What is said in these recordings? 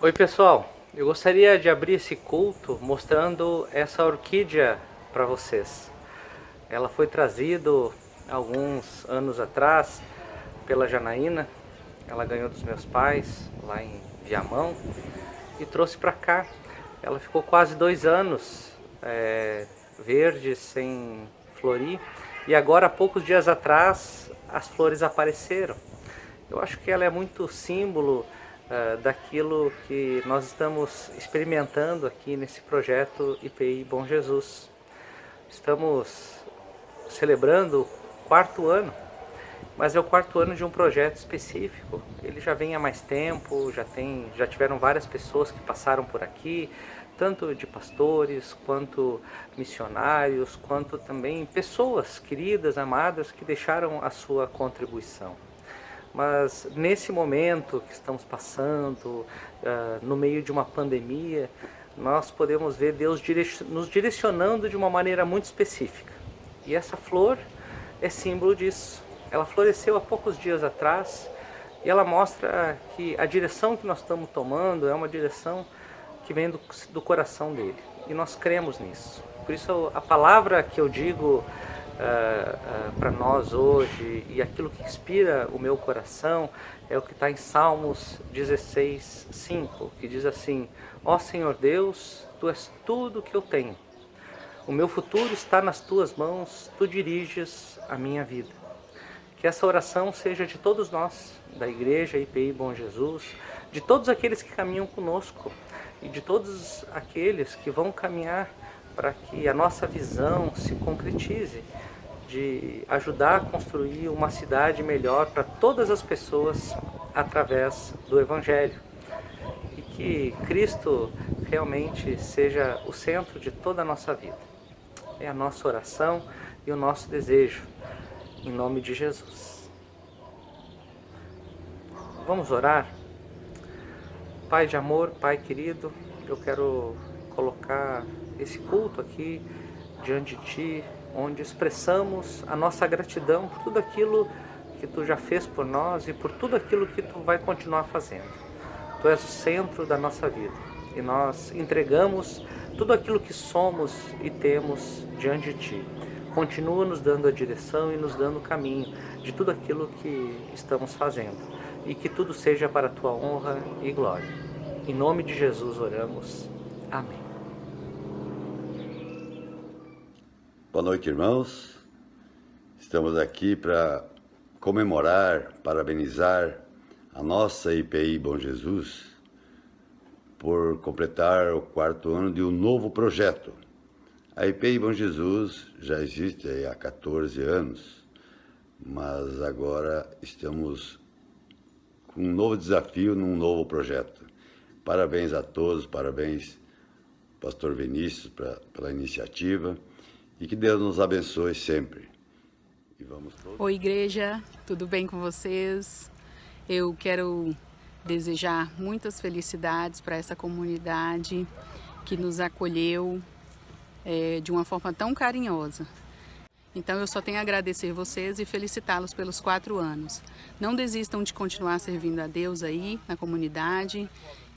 Oi pessoal, eu gostaria de abrir esse culto mostrando essa orquídea para vocês. Ela foi trazida alguns anos atrás pela Janaína, ela ganhou dos meus pais lá em Viamão e trouxe para cá. Ela ficou quase 2 anos verde, sem florir, e agora há poucos dias atrás as flores apareceram. Eu acho que ela é muito símbolo daquilo que nós estamos experimentando aqui nesse projeto IPI Bom Jesus. Estamos celebrando o 4º ano, mas é o 4º ano de um projeto específico. Ele já vem há mais tempo, já tiveram várias pessoas que passaram por aqui, tanto de pastores, quanto missionários, quanto também pessoas queridas, amadas, que deixaram a sua contribuição. Mas nesse momento que estamos passando, no meio de uma pandemia, nós podemos ver Deus nos direcionando de uma maneira muito específica. E essa flor é símbolo disso. Ela floresceu há poucos dias atrás e ela mostra que a direção que nós estamos tomando é uma direção que vem do coração dele. E nós cremos nisso. Por isso a palavra que eu digo para nós hoje, e aquilo que inspira o meu coração, é o que está em Salmos 16:5, que diz assim: ó Senhor Deus, Tu és tudo o que eu tenho. O meu futuro está nas Tuas mãos, Tu diriges a minha vida. Que essa oração seja de todos nós, da Igreja IPI Bom Jesus, de todos aqueles que caminham conosco e de todos aqueles que vão caminhar para que a nossa visão se concretize, de ajudar a construir uma cidade melhor para todas as pessoas através do Evangelho. E que Cristo realmente seja o centro de toda a nossa vida. É a nossa oração e o nosso desejo, em nome de Jesus. Vamos orar? Pai de amor, Pai querido, eu quero colocar esse culto aqui diante de Ti, onde expressamos a nossa gratidão por tudo aquilo que Tu já fez por nós e por tudo aquilo que Tu vai continuar fazendo. Tu és o centro da nossa vida e nós entregamos tudo aquilo que somos e temos diante de Ti. Continua nos dando a direção e nos dando o caminho de tudo aquilo que estamos fazendo e que tudo seja para a Tua honra e glória. Em nome de Jesus oramos. Amém. Boa noite, irmãos. Estamos aqui para comemorar, parabenizar a nossa IPI Bom Jesus por completar o 4º ano de um novo projeto. A IPI Bom Jesus já existe há 14 anos, mas agora estamos com um novo desafio num novo projeto. Parabéns a todos, parabéns, Pastor Vinícius, pela iniciativa. E que Deus nos abençoe sempre. E vamos todos. Oi, igreja, tudo bem com vocês? Eu quero desejar muitas felicidades para essa comunidade que nos acolheu de uma forma tão carinhosa. Então eu só tenho a agradecer vocês e felicitá-los pelos 4 anos. Não desistam de continuar servindo a Deus aí na comunidade,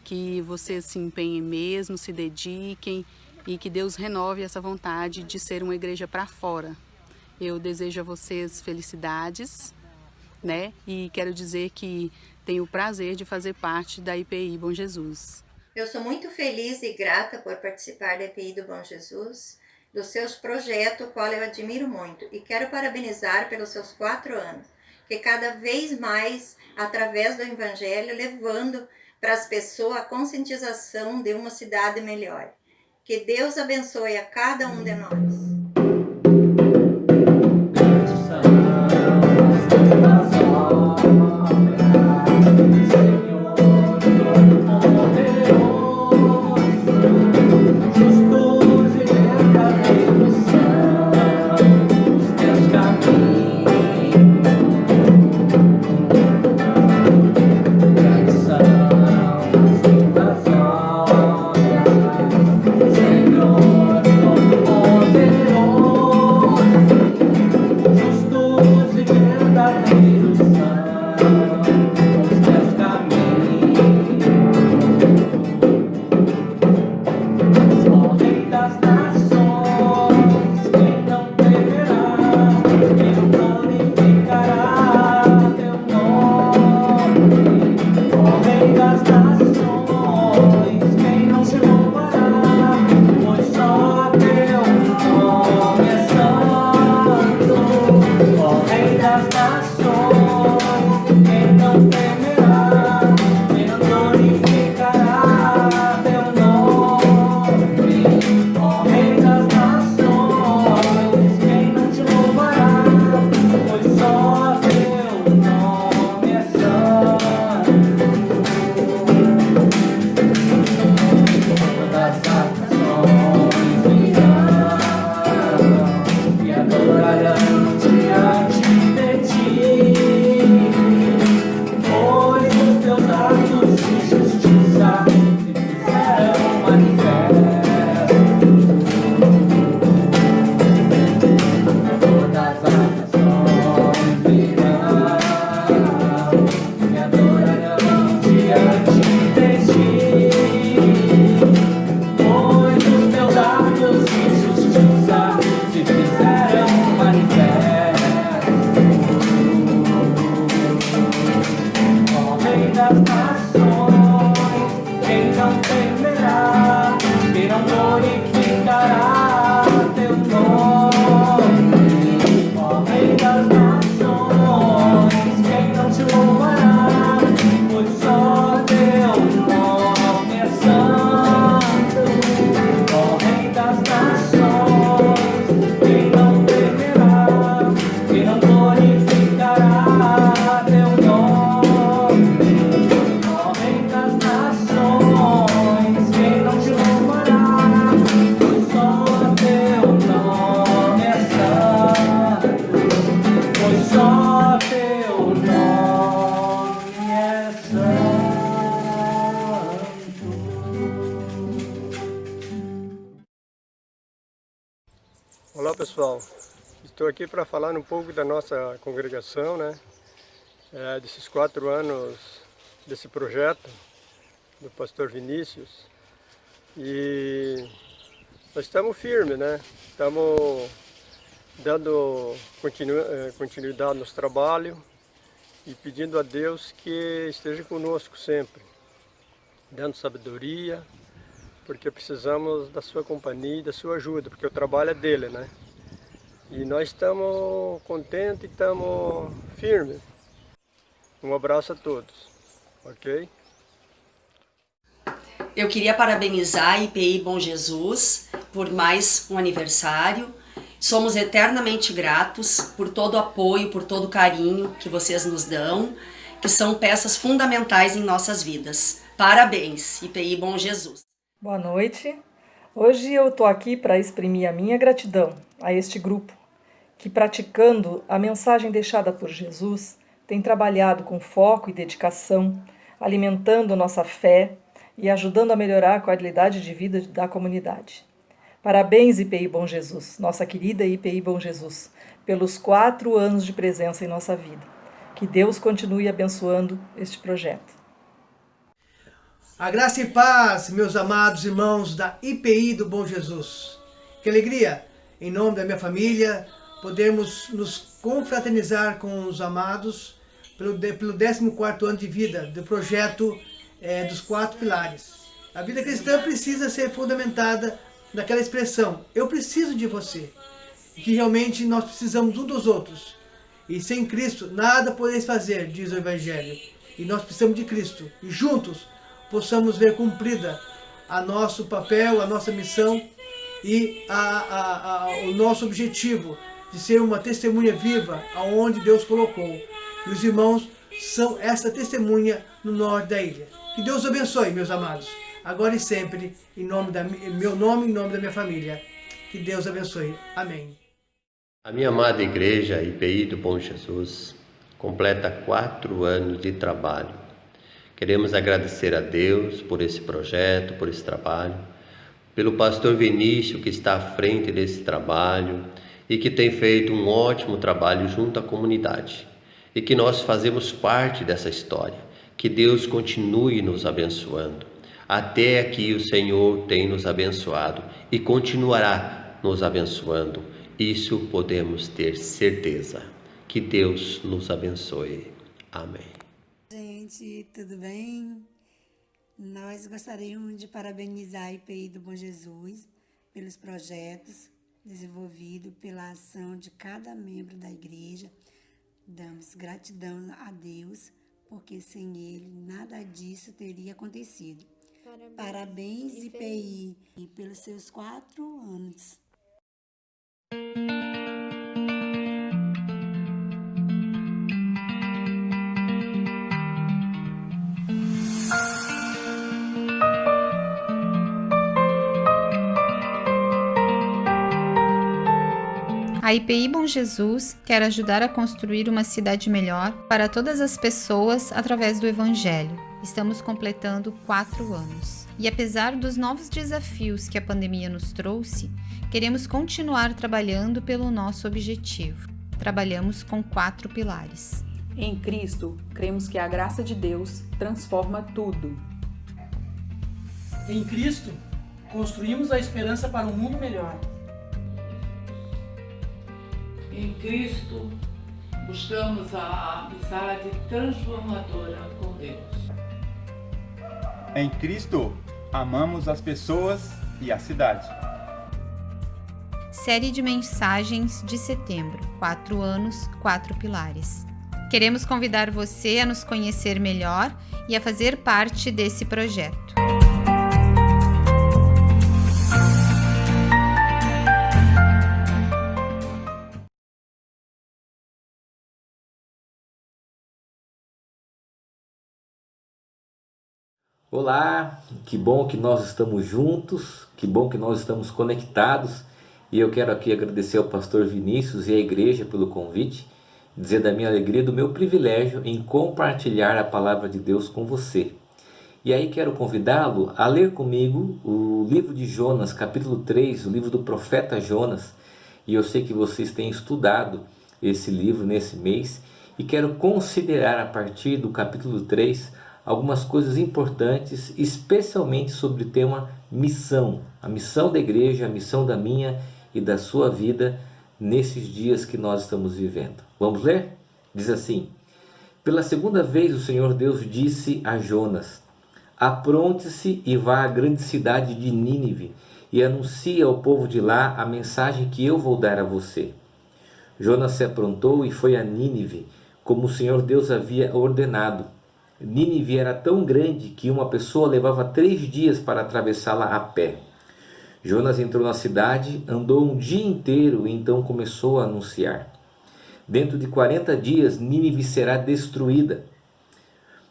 que vocês se empenhem mesmo, se dediquem, e que Deus renove essa vontade de ser uma igreja para fora. Eu desejo a vocês felicidades, né? E quero dizer que tenho o prazer de fazer parte da IPI Bom Jesus. Eu sou muito feliz e grata por participar da IPI do Bom Jesus, dos seus projetos, o qual eu admiro muito. E quero parabenizar pelos seus 4 anos, que cada vez mais, através do Evangelho, levando para as pessoas a conscientização de uma cidade melhor. Que Deus abençoe a cada um de nós. Senhor, todo poderoso. quem não temerá, quem não glorificará teu nome, ó Rei das nações, quem não te louvará, pois só teu nome é santo, ó Rei das nações, quem não temerá, quem não glorificará teu nome, ó Rei das nações, quem não te louvará, pois só teu nome é santo, pois só teu nome é santo. Olá pessoal, estou aqui para falar um pouco da nossa congregação, né? Desses 4 anos desse projeto do pastor Vinícius, e nós estamos firmes, né? Estamos dando continuidade nos trabalhos e pedindo a Deus que esteja conosco sempre, dando sabedoria, porque precisamos da sua companhia e da sua ajuda, porque o trabalho é dele, né? E nós estamos contentes e estamos firmes. Um abraço a todos, ok? Eu queria parabenizar a IPI Bom Jesus por mais um aniversário. Somos eternamente gratos por todo o apoio, por todo o carinho que vocês nos dão, que são peças fundamentais em nossas vidas. Parabéns, IPI Bom Jesus. Boa noite. Hoje eu estou aqui para exprimir a minha gratidão a este grupo que, praticando a mensagem deixada por Jesus, tem trabalhado com foco e dedicação, alimentando nossa fé e ajudando a melhorar a qualidade de vida da comunidade. Parabéns, IPI Bom Jesus, nossa querida IPI Bom Jesus, pelos 4 anos de presença em nossa vida. Que Deus continue abençoando este projeto. A graça e paz, meus amados irmãos da IPI do Bom Jesus. Que alegria, em nome da minha família, podermos nos confraternizar com os amados pelo 14º ano de vida do projeto dos 4 pilares. A vida cristã precisa ser fundamentada naquela expressão, eu preciso de você, que realmente nós precisamos uns dos outros. E sem Cristo nada podeis fazer, diz o Evangelho. E nós precisamos de Cristo. E juntos possamos ver cumprida a nosso papel, a nossa missão e o nosso objetivo de ser uma testemunha viva aonde Deus colocou. E os irmãos são essa testemunha no norte da ilha. Que Deus abençoe, meus amados, agora e sempre, em meu nome e em nome da minha família. Que Deus abençoe. Amém. A minha amada igreja IPI do Bom Jesus completa 4 anos de trabalho. Queremos agradecer a Deus por esse projeto, por esse trabalho, pelo pastor Vinícius que está à frente desse trabalho e que tem feito um ótimo trabalho junto à comunidade e que nós fazemos parte dessa história. Que Deus continue nos abençoando. Até aqui o Senhor tem nos abençoado e continuará nos abençoando. Isso podemos ter certeza. Que Deus nos abençoe. Amém. Gente, tudo bem? Nós gostaríamos de parabenizar a IPI do Bom Jesus pelos projetos desenvolvidos, pela ação de cada membro da igreja. Damos gratidão a Deus, porque sem Ele nada disso teria acontecido. Parabéns IPI, e pelos seus 4 anos. A IPI Bom Jesus quer ajudar a construir uma cidade melhor para todas as pessoas através do Evangelho. Estamos completando 4 anos. E apesar dos novos desafios que a pandemia nos trouxe, queremos continuar trabalhando pelo nosso objetivo. Trabalhamos com 4 pilares. Em Cristo, cremos que a graça de Deus transforma tudo. Em Cristo, construímos a esperança para um mundo melhor. Em Cristo, buscamos a amizade transformadora com Deus. Em Cristo, amamos as pessoas e a cidade. Série de mensagens de setembro, 4 anos, 4 pilares. Queremos convidar você a nos conhecer melhor e a fazer parte desse projeto. Olá, que bom que nós estamos juntos, que bom que nós estamos conectados, e eu quero aqui agradecer ao pastor Vinícius e à igreja pelo convite, dizer da minha alegria, do meu privilégio em compartilhar a palavra de Deus com você. E aí quero convidá-lo a ler comigo o livro de Jonas, capítulo 3, o livro do profeta Jonas, e eu sei que vocês têm estudado esse livro nesse mês, e quero considerar a partir do capítulo 3 algumas coisas importantes, especialmente sobre o tema missão, a missão da igreja, a missão da minha e da sua vida nesses dias que nós estamos vivendo. Vamos ler? Diz assim: pela segunda vez o Senhor Deus disse a Jonas: apronte-se e vá à grande cidade de Nínive e anuncie ao povo de lá a mensagem que eu vou dar a você. Jonas se aprontou e foi a Nínive, como o Senhor Deus havia ordenado. Nínive era tão grande que uma pessoa levava 3 dias para atravessá-la a pé. Jonas entrou na cidade, andou um dia inteiro e então começou a anunciar: dentro de 40 dias Nínive será destruída.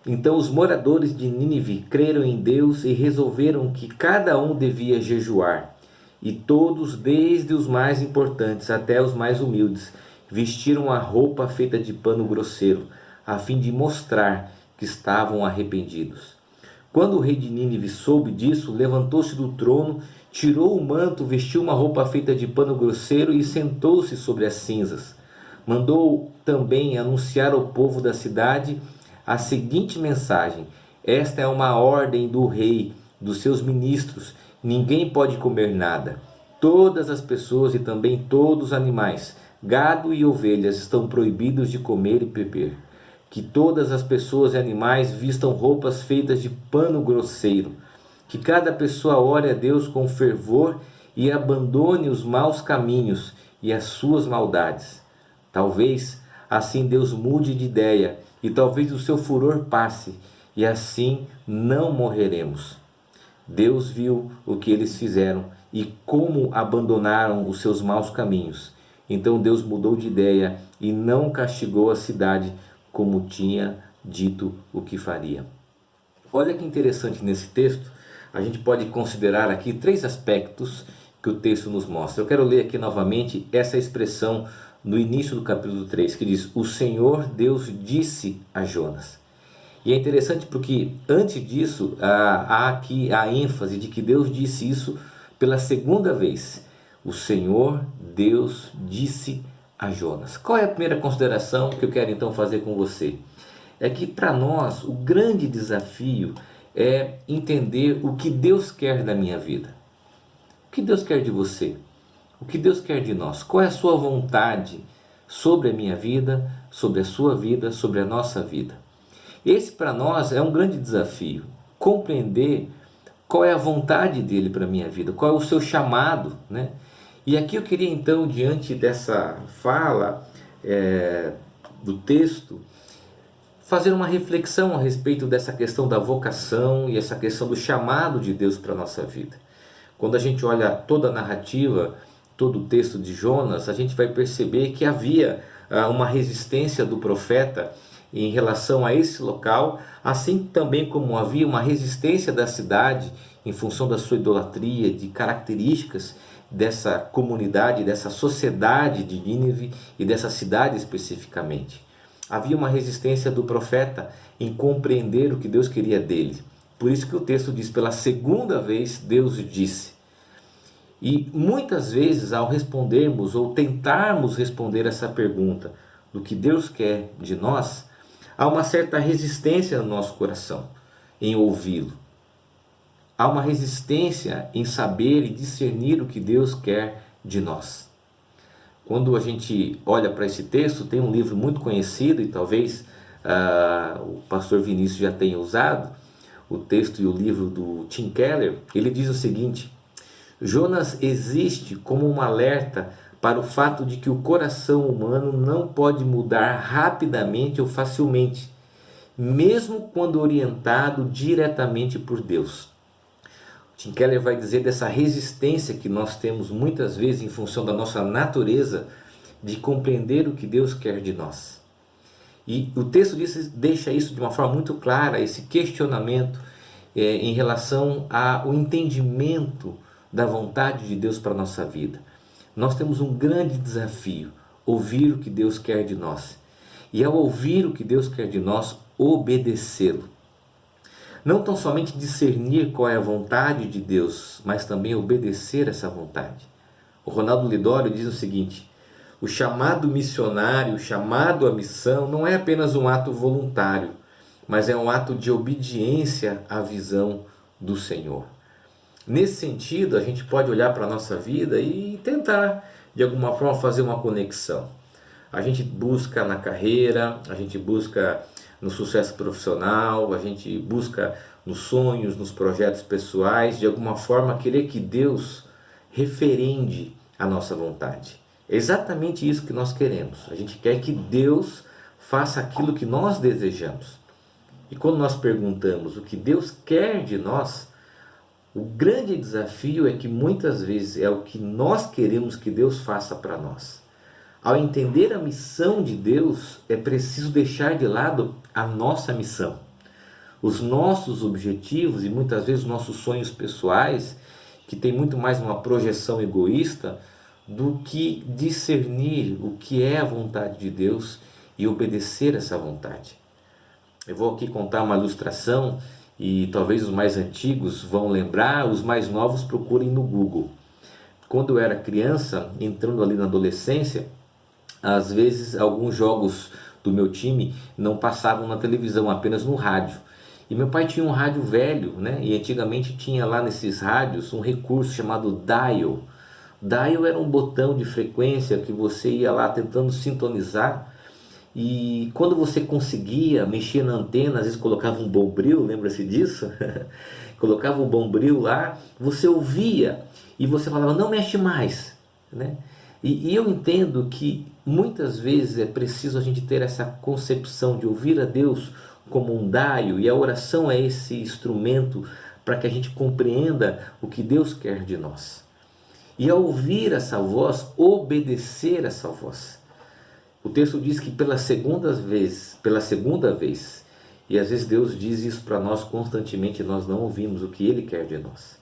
Então os moradores de Nínive creram em Deus e resolveram que cada um devia jejuar. E todos, desde os mais importantes até os mais humildes, vestiram a roupa feita de pano grosseiro, a fim de mostrar que estavam arrependidos. Quando o rei de Nínive soube disso, levantou-se do trono, tirou o manto, vestiu uma roupa feita de pano grosseiro e sentou-se sobre as cinzas. Mandou também anunciar ao povo da cidade a seguinte mensagem: esta é uma ordem do rei, dos seus ministros: ninguém pode comer nada. Todas as pessoas e também todos os animais, gado e ovelhas, estão proibidos de comer e beber. Que todas as pessoas e animais vistam roupas feitas de pano grosseiro. Que cada pessoa ore a Deus com fervor e abandone os maus caminhos e as suas maldades. Talvez assim Deus mude de ideia e talvez o seu furor passe e assim não morreremos. Deus viu o que eles fizeram e como abandonaram os seus maus caminhos. Então Deus mudou de ideia e não castigou a cidade como tinha dito o que faria. Olha que interessante nesse texto, a gente pode considerar aqui 3 aspectos que o texto nos mostra. Eu quero ler aqui novamente essa expressão no início do capítulo 3, que diz: o Senhor Deus disse a Jonas. E é interessante porque antes disso há aqui a ênfase de que Deus disse isso pela segunda vez. O Senhor Deus disse a Jonas. Qual é a primeira consideração que eu quero então fazer com você? É que para nós o grande desafio é entender o que Deus quer da minha vida. O que Deus quer de você? O que Deus quer de nós? Qual é a sua vontade sobre a minha vida, sobre a sua vida, sobre a nossa vida? Esse para nós é um grande desafio. Compreender qual é a vontade dele para a minha vida, qual é o seu chamado, né? E aqui eu queria então, diante dessa fala do texto, fazer uma reflexão a respeito dessa questão da vocação e essa questão do chamado de Deus para a nossa vida. Quando a gente olha toda a narrativa, todo o texto de Jonas, a gente vai perceber que havia uma resistência do profeta em relação a esse local, assim também como havia uma resistência da cidade em função da sua idolatria, de características dessa comunidade, dessa sociedade de Nínive e dessa cidade especificamente. Havia uma resistência do profeta em compreender o que Deus queria dele. Por isso que o texto diz: pela segunda vez Deus disse. E muitas vezes, ao respondermos ou tentarmos responder essa pergunta do que Deus quer de nós, há uma certa resistência no nosso coração em ouvi-lo. Há uma resistência em saber e discernir o que Deus quer de nós. Quando a gente olha para esse texto, tem um livro muito conhecido e talvez o pastor Vinícius já tenha usado, o texto e o livro do Tim Keller, ele diz o seguinte: Jonas existe como um alerta para o fato de que o coração humano não pode mudar rapidamente ou facilmente, mesmo quando orientado diretamente por Deus. Tim Keller vai dizer dessa resistência que nós temos muitas vezes em função da nossa natureza de compreender o que Deus quer de nós. E o texto deixa isso de uma forma muito clara, esse questionamento em relação ao entendimento da vontade de Deus para a nossa vida. Nós temos um grande desafio, ouvir o que Deus quer de nós. E ao ouvir o que Deus quer de nós, obedecê-lo. Não tão somente discernir qual é a vontade de Deus, mas também obedecer essa vontade. O Ronaldo Lidório diz o seguinte: o chamado missionário, o chamado à missão não é apenas um ato voluntário, mas é um ato de obediência à visão do Senhor. Nesse sentido, a gente pode olhar para a nossa vida e tentar, de alguma forma, fazer uma conexão. A gente busca na carreira, a gente busca no sucesso profissional, a gente busca nos sonhos, nos projetos pessoais, de alguma forma querer que Deus referende a nossa vontade. É exatamente isso que nós queremos. A gente quer que Deus faça aquilo que nós desejamos. E quando nós perguntamos o que Deus quer de nós, o grande desafio é que muitas vezes é o que nós queremos que Deus faça para nós. Ao entender a missão de Deus, é preciso deixar de lado a nossa missão. Os nossos objetivos e muitas vezes os nossos sonhos pessoais, que tem muito mais uma projeção egoísta do que discernir o que é a vontade de Deus e obedecer essa vontade. Eu vou aqui contar uma ilustração e talvez os mais antigos vão lembrar, os mais novos procurem no Google. Quando eu era criança, entrando ali na adolescência, às vezes alguns jogos do meu time não passavam na televisão, apenas no rádio. E meu pai tinha um rádio velho, né? E antigamente tinha lá nesses rádios um recurso chamado dial. Dial era um botão de frequência que você ia lá tentando sintonizar. E quando você conseguia mexer na antena, às vezes colocava um bombril, lembra-se disso? Colocava um bombril lá, você ouvia e você falava, não mexe mais, né? E eu entendo que muitas vezes é preciso a gente ter essa concepção de ouvir a Deus como um dial, e a oração é esse instrumento para que a gente compreenda o que Deus quer de nós. E ao ouvir essa voz, obedecer essa voz. O texto diz que pela segunda vez, e às vezes Deus diz isso para nós constantemente, nós não ouvimos o que Ele quer de nós.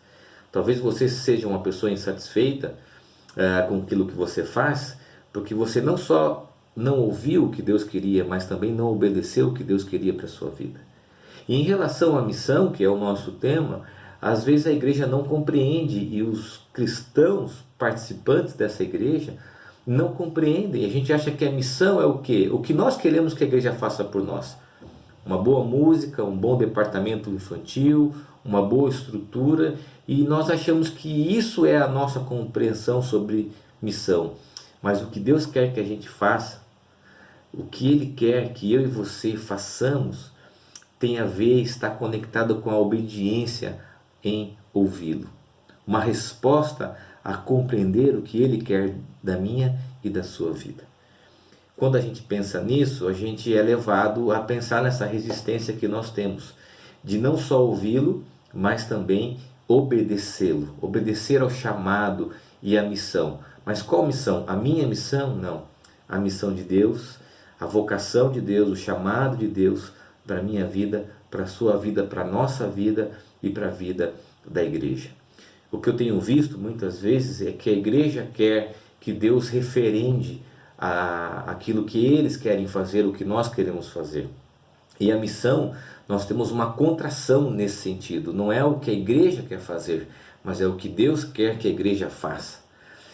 Talvez você seja uma pessoa insatisfeita com aquilo que você faz, porque você não só não ouviu o que Deus queria, mas também não obedeceu o que Deus queria para a sua vida. E em relação à missão, que é o nosso tema, às vezes a igreja não compreende e os cristãos participantes dessa igreja não compreendem. A gente acha que a missão é o quê? O que nós queremos que a igreja faça por nós. Uma boa música, um bom departamento infantil, uma boa estrutura, e nós achamos que isso é a nossa compreensão sobre missão. Mas o que Deus quer que a gente faça, o que Ele quer que eu e você façamos, tem a ver, está conectado com a obediência em ouvi-lo. Uma resposta a compreender o que Ele quer da minha e da sua vida. Quando a gente pensa nisso, a gente é levado a pensar nessa resistência que nós temos, de não só ouvi-lo, mas também obedecê-lo, obedecer ao chamado e à missão. Mas qual missão? A minha missão? Não. A missão de Deus, a vocação de Deus, o chamado de Deus para a minha vida, para a sua vida, para a nossa vida e para a vida da igreja. O que eu tenho visto muitas vezes é que a igreja quer que Deus referende aquilo que eles querem fazer, o que nós queremos fazer. E a missão, nós temos uma contração nesse sentido. Não é o que a igreja quer fazer, mas é o que Deus quer que a igreja faça.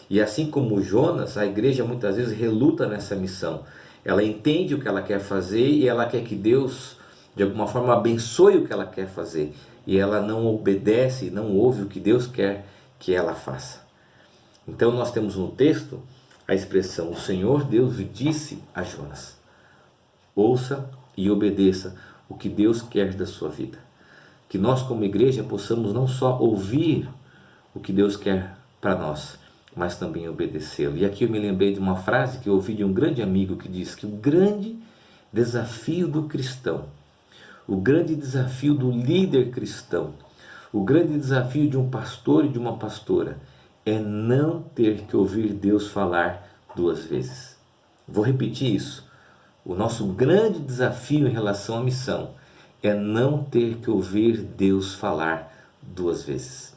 E assim como Jonas, a igreja muitas vezes reluta nessa missão. Ela entende o que ela quer fazer e ela quer que Deus, de alguma forma, abençoe o que ela quer fazer. E ela não obedece, não ouve o que Deus quer que ela faça. Então nós temos no texto a expressão, o Senhor Deus disse a Jonas, ouça e obedeça o que Deus quer da sua vida. que nós como igreja possamos não só ouvir o que Deus quer para nós, mas também obedecê-lo. E aqui eu me lembrei de uma frase que eu ouvi de um grande amigo que diz que o grande desafio do cristão, o grande desafio do líder cristão, o grande desafio de um pastor e de uma pastora é não ter que ouvir Deus falar 2 vezes. Vou repetir isso. O nosso grande desafio em relação à missão é não ter que ouvir Deus falar 2 vezes.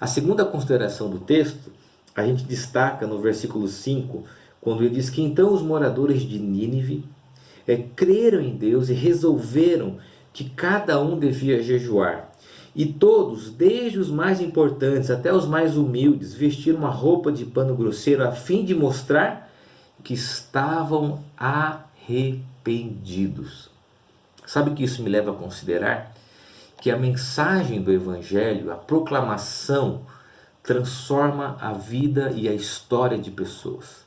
A segunda consideração do texto, a gente destaca no versículo 5, quando ele diz que então os moradores de Nínive creram em Deus e resolveram que cada um devia jejuar. E todos, desde os mais importantes até os mais humildes, vestiram uma roupa de pano grosseiro a fim de mostrar que estavam arrependidos. Sabe o que isso me leva a considerar? Que a mensagem do Evangelho, a proclamação, transforma a vida e a história de pessoas.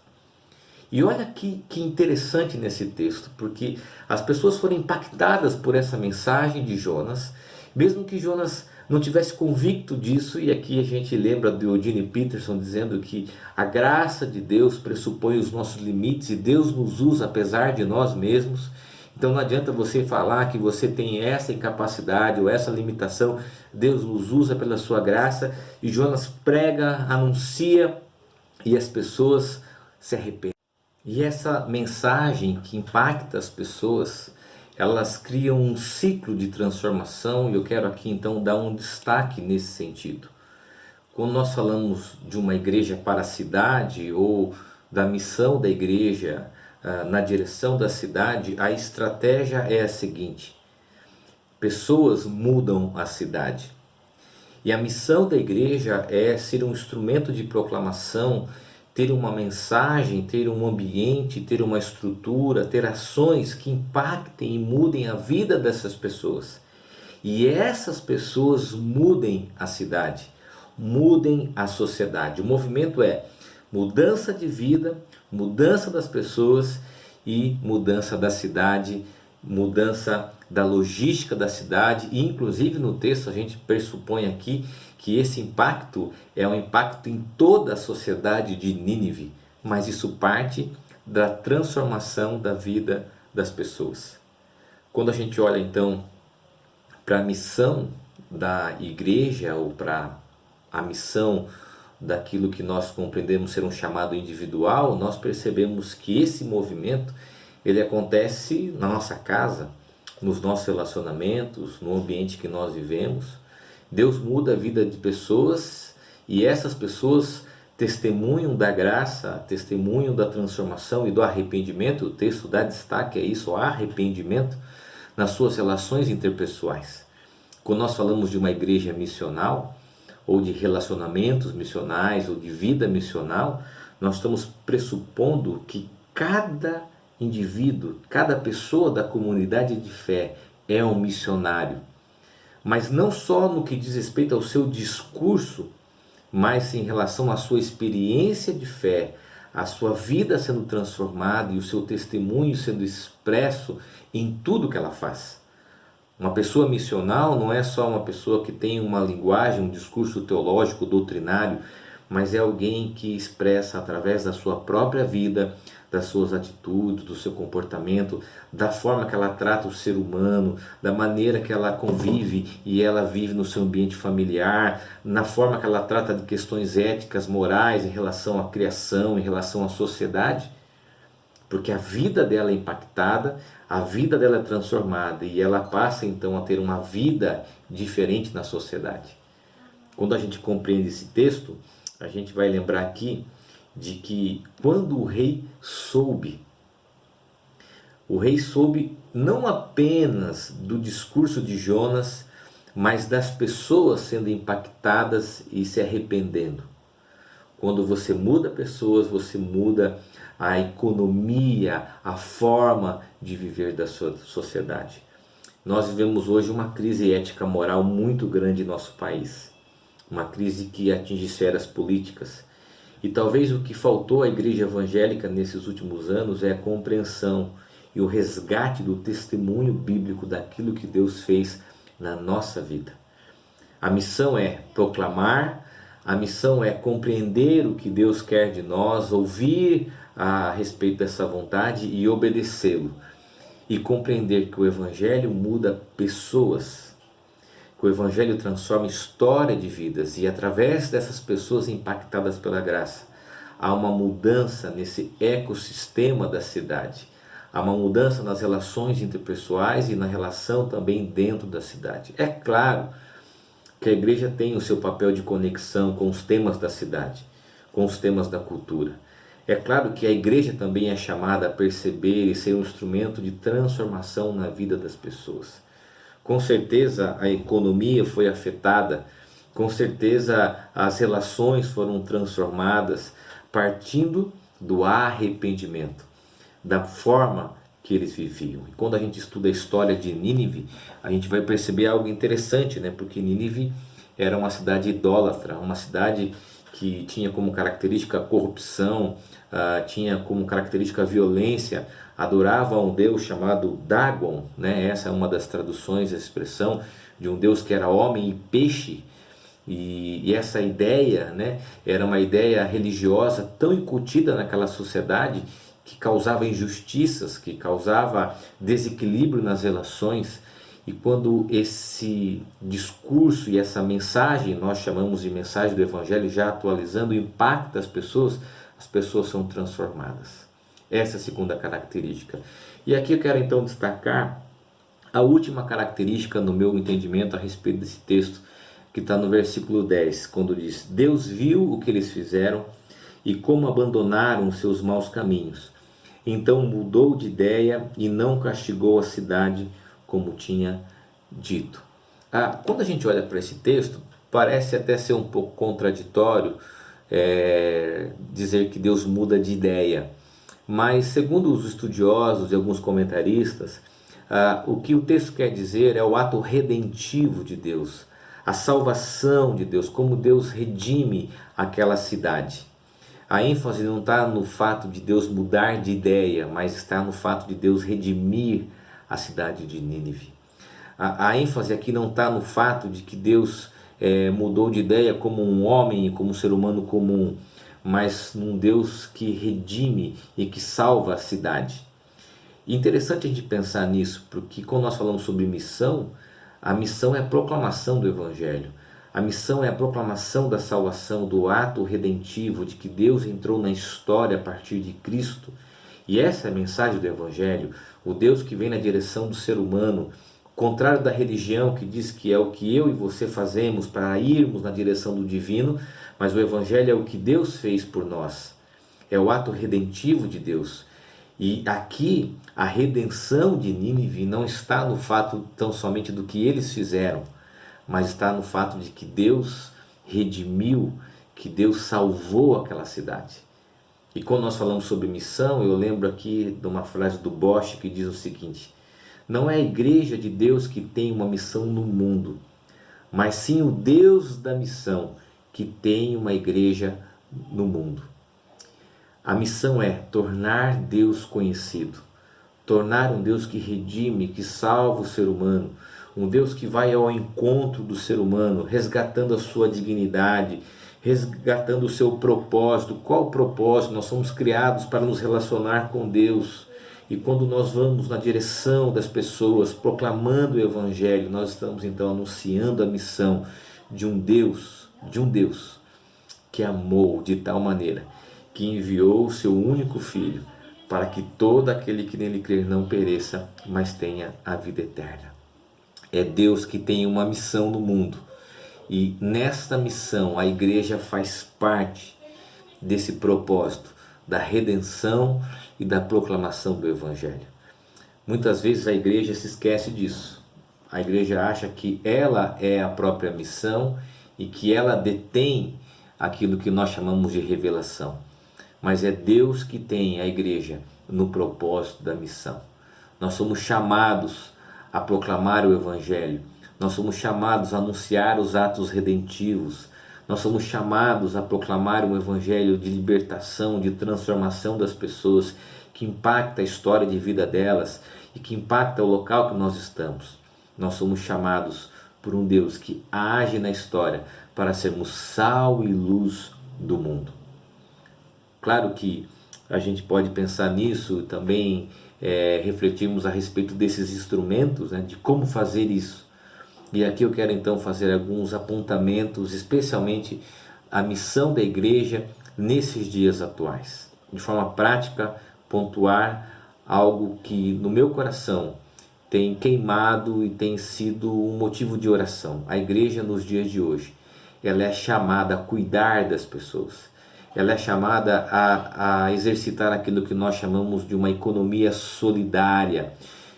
E olha que interessante nesse texto, porque as pessoas foram impactadas por essa mensagem de Jonas, mesmo que Jonas não tivesse convicto disso, e aqui a gente lembra do Eugene Peterson dizendo que a graça de Deus pressupõe os nossos limites e Deus nos usa apesar de nós mesmos. Então não adianta você falar que você tem essa incapacidade ou essa limitação, Deus nos usa pela sua graça, e Jonas prega, anuncia e as pessoas se arrependem. E essa mensagem que impacta as pessoas, elas criam um ciclo de transformação, e eu quero aqui então dar um destaque nesse sentido. Quando nós falamos de uma igreja para a cidade ou da missão da igreja na direção da cidade, a estratégia é a seguinte: pessoas mudam a cidade. E a missão da igreja é ser um instrumento de proclamação, ter uma mensagem, ter um ambiente, ter uma estrutura, ter ações que impactem e mudem a vida dessas pessoas. E essas pessoas mudem a cidade, mudem a sociedade. O movimento é mudança de vida, mudança das pessoas e mudança da cidade, mudança da logística da cidade. E inclusive no texto a gente pressupõe aqui que esse impacto é um impacto em toda a sociedade de Nínive, mas isso parte da transformação da vida das pessoas. Quando a gente olha então para a missão da igreja ou para a missão daquilo que nós compreendemos ser um chamado individual, nós percebemos que esse movimento ele acontece na nossa casa, nos nossos relacionamentos, no ambiente que nós vivemos. Deus muda a vida de pessoas e essas pessoas testemunham da graça, testemunham da transformação e do arrependimento. O texto dá destaque a isso, o arrependimento nas suas relações interpessoais. Quando nós falamos de uma igreja missional, ou de relacionamentos missionais, ou de vida missional, nós estamos pressupondo que cada indivíduo, cada pessoa da comunidade de fé é um missionário. Mas não só no que diz respeito ao seu discurso, mas em relação à sua experiência de fé, a sua vida sendo transformada e o seu testemunho sendo expresso em tudo que ela faz. Uma pessoa missional não é só uma pessoa que tem uma linguagem, um discurso teológico, doutrinário, mas é alguém que expressa através da sua própria vida, das suas atitudes, do seu comportamento, da forma que ela trata o ser humano, da maneira que ela convive e ela vive no seu ambiente familiar, na forma que ela trata de questões éticas, morais, em relação à criação, em relação à sociedade, porque a vida dela é impactada, a vida dela é transformada e ela passa então a ter uma vida diferente na sociedade. Quando a gente compreende esse texto, a gente vai lembrar aqui de que quando o rei soube não apenas do discurso de Jonas, mas das pessoas sendo impactadas e se arrependendo. Quando você muda pessoas, você muda a economia, a forma de viver da sua sociedade. Nós vivemos hoje uma crise ética moral muito grande em nosso país, uma crise que atinge esferas políticas. E talvez o que faltou à igreja evangélica nesses últimos anos é a compreensão e o resgate do testemunho bíblico daquilo que Deus fez na nossa vida. A missão é proclamar, a missão é compreender o que Deus quer de nós, ouvir a respeito dessa vontade e obedecê-lo. E compreender que o Evangelho muda pessoas, que o Evangelho transforma história de vidas e através dessas pessoas impactadas pela graça, há uma mudança nesse ecossistema da cidade. Há uma mudança nas relações interpessoais e na relação também dentro da cidade. É claro que a igreja tem o seu papel de conexão com os temas da cidade, com os temas da cultura. É claro que a igreja também é chamada a perceber e ser um instrumento de transformação na vida das pessoas. Com certeza a economia foi afetada, com certeza as relações foram transformadas, partindo do arrependimento, da forma que eles viviam. E quando a gente estuda a história de Nínive, a gente vai perceber algo interessante, né? Porque Nínive era uma cidade idólatra, uma cidade que tinha como característica a corrupção, tinha como característica a violência, adorava um deus chamado Dagon, né? Essa é uma das traduções, a expressão de um deus que era homem e peixe. E essa ideia, né, era uma ideia religiosa tão incutida naquela sociedade que causava injustiças, que causava desequilíbrio nas relações. E quando esse discurso e essa mensagem, nós chamamos de mensagem do Evangelho, já atualizando, impacta as pessoas são transformadas. Essa é a segunda característica. E aqui eu quero então destacar a última característica no meu entendimento a respeito desse texto, que está no versículo 10, quando diz: Deus viu o que eles fizeram e como abandonaram os seus maus caminhos. Então mudou de ideia e não castigou a cidade como tinha dito. Quando a gente olha para esse texto, parece até ser um pouco contraditório dizer que Deus muda de ideia. Mas segundo os estudiosos e alguns comentaristas, o que o texto quer dizer é o ato redentivo de Deus, a salvação de Deus, como Deus redime aquela cidade. A ênfase não está no fato de Deus mudar de ideia, mas está no fato de Deus redimir a cidade de Nínive. A ênfase aqui não está no fato de que Deus mudou de ideia como um homem, como um ser humano comum, mas num Deus que redime e que salva a cidade. E interessante a gente pensar nisso, porque quando nós falamos sobre missão, a missão é a proclamação do Evangelho. A missão é a proclamação da salvação, do ato redentivo, de que Deus entrou na história a partir de Cristo. E essa é a mensagem do Evangelho, o Deus que vem na direção do ser humano, contrário da religião que diz que é o que eu e você fazemos para irmos na direção do divino, mas o Evangelho é o que Deus fez por nós. É o ato redentivo de Deus. E aqui a redenção de Nínive não está no fato tão somente do que eles fizeram, mas está no fato de que Deus redimiu, que Deus salvou aquela cidade. E quando nós falamos sobre missão, eu lembro aqui de uma frase do Bosch que diz o seguinte: não é a igreja de Deus que tem uma missão no mundo, mas sim o Deus da missão que tem uma igreja no mundo. A missão é tornar Deus conhecido, tornar um Deus que redime, que salva o ser humano, um Deus que vai ao encontro do ser humano, resgatando a sua dignidade, resgatando o seu propósito. Qual o propósito? Nós somos criados para nos relacionar com Deus. E quando nós vamos na direção das pessoas, proclamando o Evangelho, nós estamos então anunciando a missão de um Deus que amou de tal maneira que enviou o seu único Filho para que todo aquele que nele crer não pereça, mas tenha a vida eterna. É Deus que tem uma missão no mundo e nesta missão a igreja faz parte desse propósito da redenção e da proclamação do Evangelho. Muitas vezes a igreja se esquece disso. A igreja acha que ela é a própria missão e que ela detém aquilo que nós chamamos de revelação. Mas é Deus que tem a igreja no propósito da missão. Nós somos chamados a proclamar o Evangelho. Nós somos chamados a anunciar os atos redentivos. Nós somos chamados a proclamar um Evangelho de libertação, de transformação das pessoas, que impacta a história de vida delas e que impacta o local que nós estamos. Nós somos chamados por um Deus que age na história para sermos sal e luz do mundo. Claro que a gente pode pensar nisso também, refletirmos a respeito desses instrumentos, né, de como fazer isso. E aqui eu quero então fazer alguns apontamentos, especialmente a missão da igreja nesses dias atuais. De forma prática, pontuar algo que no meu coração tem queimado e tem sido um motivo de oração. A igreja nos dias de hoje, ela é chamada a cuidar das pessoas. Ela é chamada a exercitar aquilo que nós chamamos de uma economia solidária,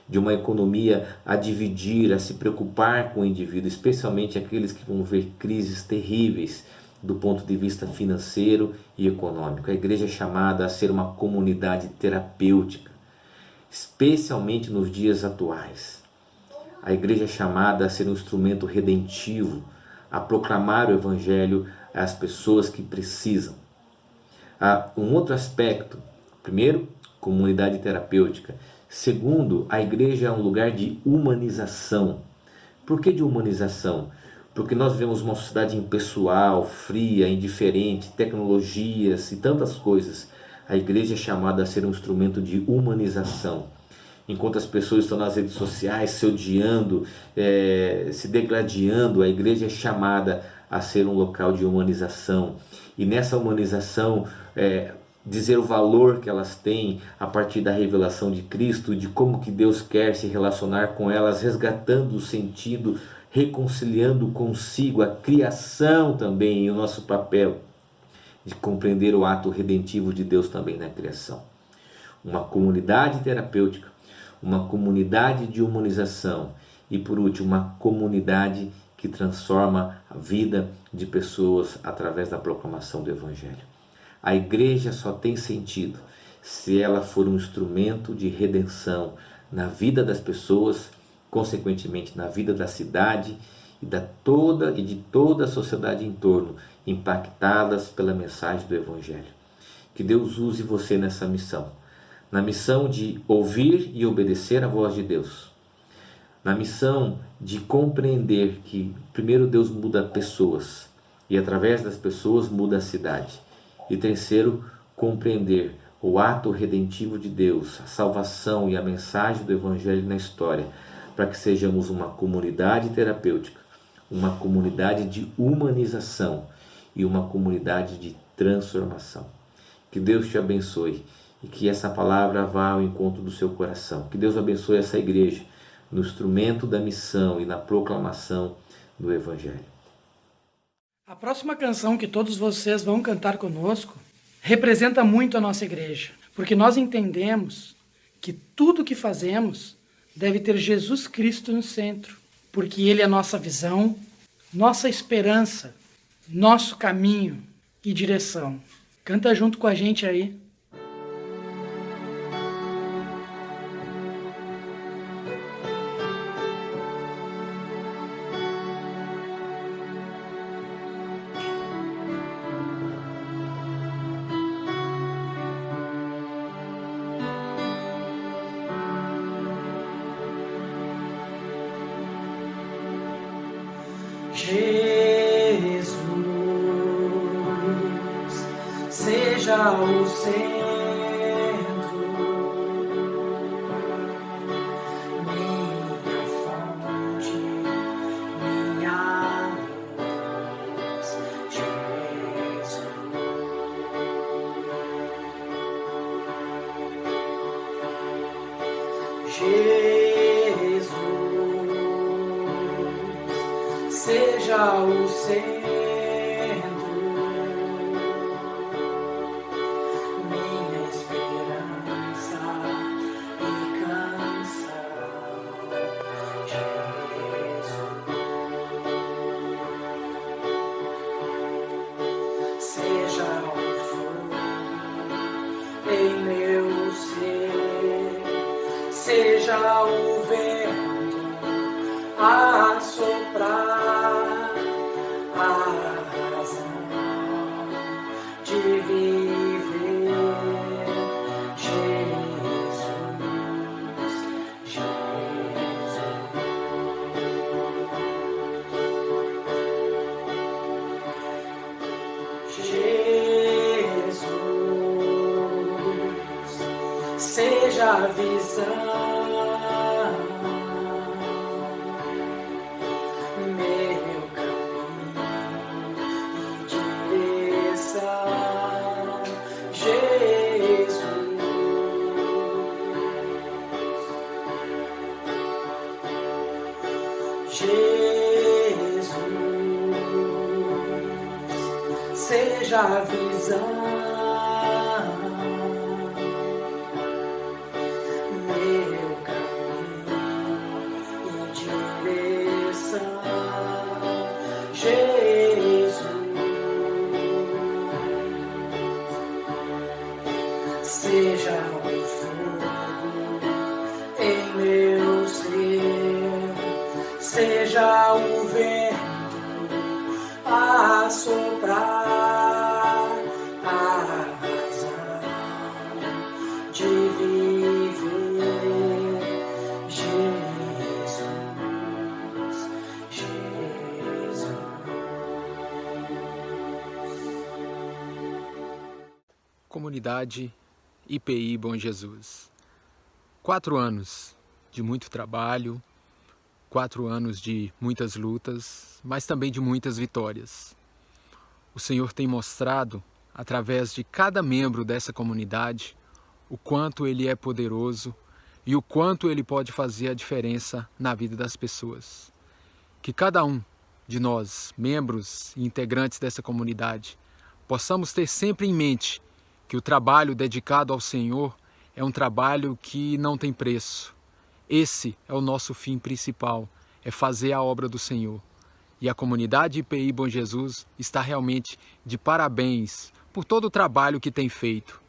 de uma economia a dividir, a se preocupar com o indivíduo, especialmente aqueles que vão ver crises terríveis do ponto de vista financeiro e econômico. A igreja é chamada a ser uma comunidade terapêutica, especialmente nos dias atuais. A igreja é chamada a ser um instrumento redentivo, a proclamar o evangelho às pessoas que precisam. Há um outro aspecto: primeiro, comunidade terapêutica. Segundo, a igreja é um lugar de humanização. Por que de humanização? Porque nós vivemos uma sociedade impessoal, fria, indiferente, tecnologias e tantas coisas. A igreja é chamada a ser um instrumento de humanização. Enquanto as pessoas estão nas redes sociais se odiando, se degladiando, a igreja é chamada a ser um local de humanização. E nessa humanização, dizer o valor que elas têm a partir da revelação de Cristo, de como que Deus quer se relacionar com elas, resgatando o sentido, reconciliando consigo a criação também e o nosso papel de compreender o ato redentivo de Deus também na criação. Uma comunidade terapêutica, uma comunidade de humanização e, por último, uma comunidade que transforma a vida de pessoas através da proclamação do Evangelho. A igreja só tem sentido se ela for um instrumento de redenção na vida das pessoas, consequentemente na vida da cidade e de toda a sociedade em torno, impactadas pela mensagem do Evangelho. Que Deus use você nessa missão, na missão de ouvir e obedecer a voz de Deus, na missão de compreender que primeiro Deus muda pessoas e através das pessoas muda a cidade. E terceiro, compreender o ato redentivo de Deus, a salvação e a mensagem do Evangelho na história, para que sejamos uma comunidade terapêutica, uma comunidade de humanização e uma comunidade de transformação. Que Deus te abençoe e que essa palavra vá ao encontro do seu coração. Que Deus abençoe essa igreja no instrumento da missão e na proclamação do Evangelho. A próxima canção que todos vocês vão cantar conosco representa muito a nossa igreja, porque nós entendemos que tudo que fazemos deve ter Jesus Cristo no centro, porque Ele é nossa visão, nossa esperança, nosso caminho e direção. Canta junto com a gente aí. Jesus, seja o centro, minha fonte, minha luz, Jesus. Jesus, seja o centro, minha esperança e canção, Jesus. Seja o fogo em meu ser, seja o vento a soprar, a razão de viver, Jesus, Jesus. seja a visão, meu caminho e direção, Jesus. Jesus, seja a visão, meu caminho e direção, Jesus, seja o fogo em meu ser, seja o vento a soprar, a razão de viver, Jesus, Jesus. Comunidade IPI Bom Jesus. 4 anos de muito trabalho, 4 anos de muitas lutas, mas também de muitas vitórias. O Senhor tem mostrado, através de cada membro dessa comunidade, o quanto Ele é poderoso e o quanto Ele pode fazer a diferença na vida das pessoas. Que cada um de nós, membros e integrantes dessa comunidade, possamos ter sempre em mente que o trabalho dedicado ao Senhor é um trabalho que não tem preço. Esse é o nosso fim principal, é fazer a obra do Senhor. E a comunidade IPI Bom Jesus está realmente de parabéns por todo o trabalho que tem feito.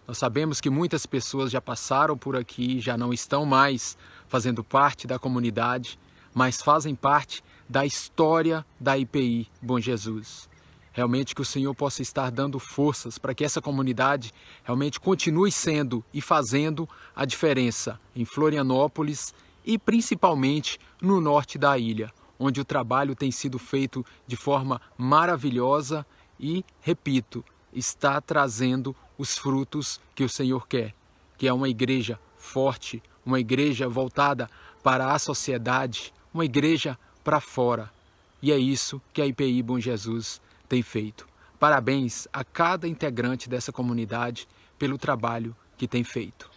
Nós sabemos que muitas pessoas já passaram por aqui, já não estão mais fazendo parte da comunidade, mas fazem parte da história da IPI Bom Jesus. Realmente que o Senhor possa estar dando forças para que essa comunidade realmente continue sendo e fazendo a diferença em Florianópolis e principalmente no norte da ilha, onde o trabalho tem sido feito de forma maravilhosa e, repito, está trazendo os frutos que o Senhor quer, que é uma igreja forte, uma igreja voltada para a sociedade, uma igreja para fora. E é isso que a IPI Bom Jesus tem feito. Parabéns a cada integrante dessa comunidade pelo trabalho que tem feito.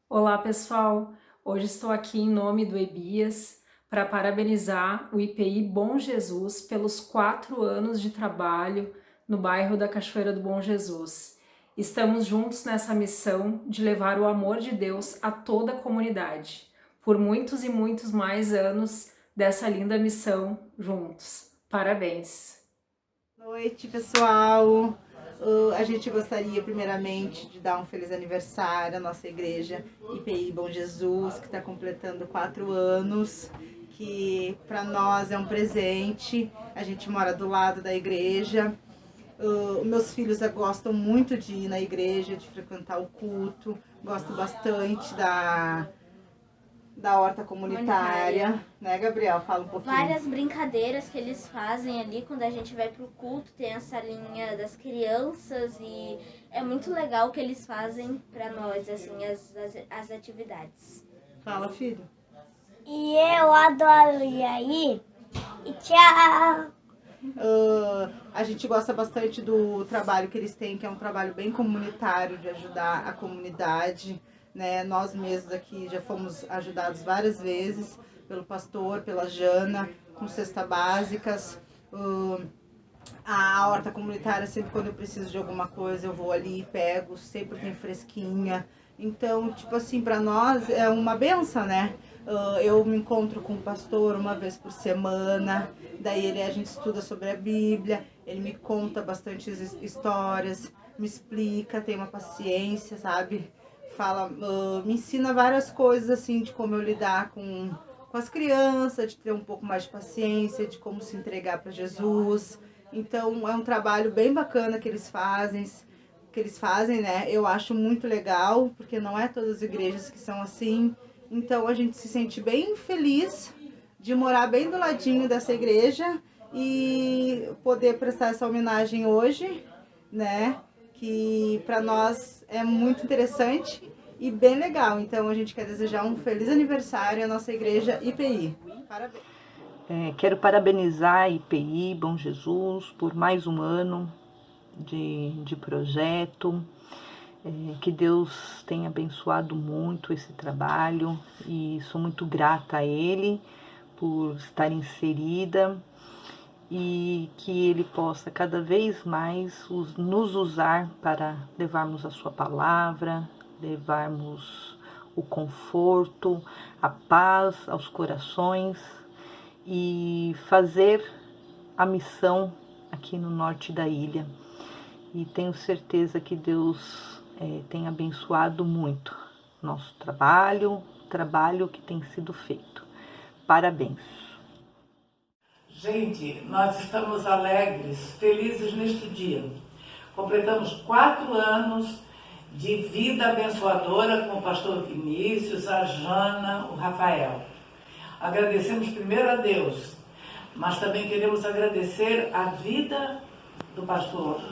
Olá pessoal, hoje estou aqui em nome do EBIAS para parabenizar o IPI Bom Jesus pelos 4 anos de trabalho no bairro da Cachoeira do Bom Jesus. Estamos juntos nessa missão de levar o amor de Deus a toda a comunidade, por muitos e muitos mais anos dessa linda missão juntos. Parabéns! Boa noite, pessoal! A gente gostaria primeiramente de dar um feliz aniversário à nossa igreja IPI Bom Jesus, que está completando 4 anos, que para nós é um presente. A gente mora do lado da igreja. Meus filhos gostam muito de ir na igreja, de frequentar o culto, gosto bastante da horta comunitária, né, Gabriel? Fala um pouquinho. Várias brincadeiras que eles fazem ali quando a gente vai pro culto, tem a salinha das crianças e é muito legal o que eles fazem para nós, assim, as atividades. Fala, filho. E eu adoro ir aí. E tchau! A gente gosta bastante do trabalho que eles têm, que é um trabalho bem comunitário, de ajudar a comunidade. Né? Nós mesmos aqui já fomos ajudados várias vezes pelo pastor, pela Jana, com cestas básicas. A horta comunitária, sempre quando eu preciso de alguma coisa, eu vou ali e pego, sempre tem fresquinha. Então, tipo assim, para nós é uma benção, né? Eu me encontro com o pastor uma vez por semana, daí a gente estuda sobre a Bíblia, ele me conta bastante histórias, me explica, tem uma paciência, sabe? Fala, me ensina várias coisas assim de como eu lidar com as crianças, de ter um pouco mais de paciência, de como se entregar para Jesus. Então é um trabalho bem bacana que eles fazem, né? Eu acho muito legal, porque não é todas as igrejas que são assim. Então a gente se sente bem feliz de morar bem do ladinho dessa igreja e poder prestar essa homenagem hoje, né? Que para nós é muito interessante e bem legal. Então a gente quer desejar um feliz aniversário à nossa igreja IPI. Parabéns. Quero parabenizar a IPI Bom Jesus por mais um ano de projeto. Que Deus tenha abençoado muito esse trabalho e sou muito grata a Ele por estar inserida e que Ele possa cada vez mais nos usar para levarmos a Sua palavra, levarmos o conforto, a paz aos corações e fazer a missão aqui no norte da ilha. E tenho certeza que Deus tem abençoado muito nosso trabalho que tem sido feito. Parabéns. Gente, nós estamos alegres, felizes neste dia. Completamos 4 anos de vida abençoadora com o pastor Vinícius, a Jana, o Rafael. Agradecemos primeiro a Deus, mas também queremos agradecer a vida do pastor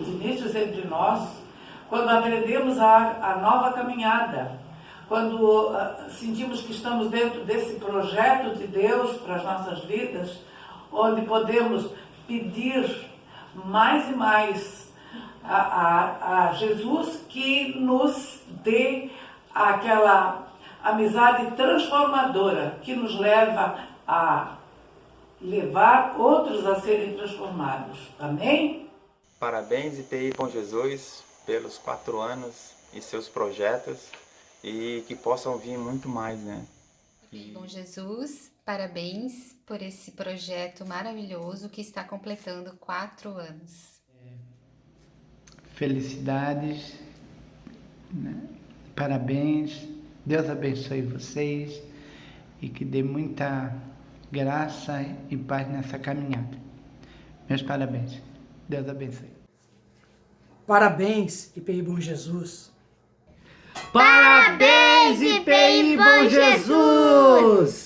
Vinícius entre nós, quando aprendemos a nova caminhada, quando sentimos que estamos dentro desse projeto de Deus para as nossas vidas, onde podemos pedir mais e mais a Jesus que nos dê aquela amizade transformadora que nos leva a levar outros a serem transformados. Amém? Parabéns, IPI Bom Jesus, pelos 4 anos e seus projetos, e que possam vir muito mais, né? IPI Bom Jesus, parabéns por esse projeto maravilhoso que está completando 4 anos. Felicidades, né? Parabéns, Deus abençoe vocês e que dê muita graça e paz nessa caminhada. Meus parabéns, Deus abençoe. Parabéns, IPI Bom Jesus. Parabéns, IPI Bom Jesus!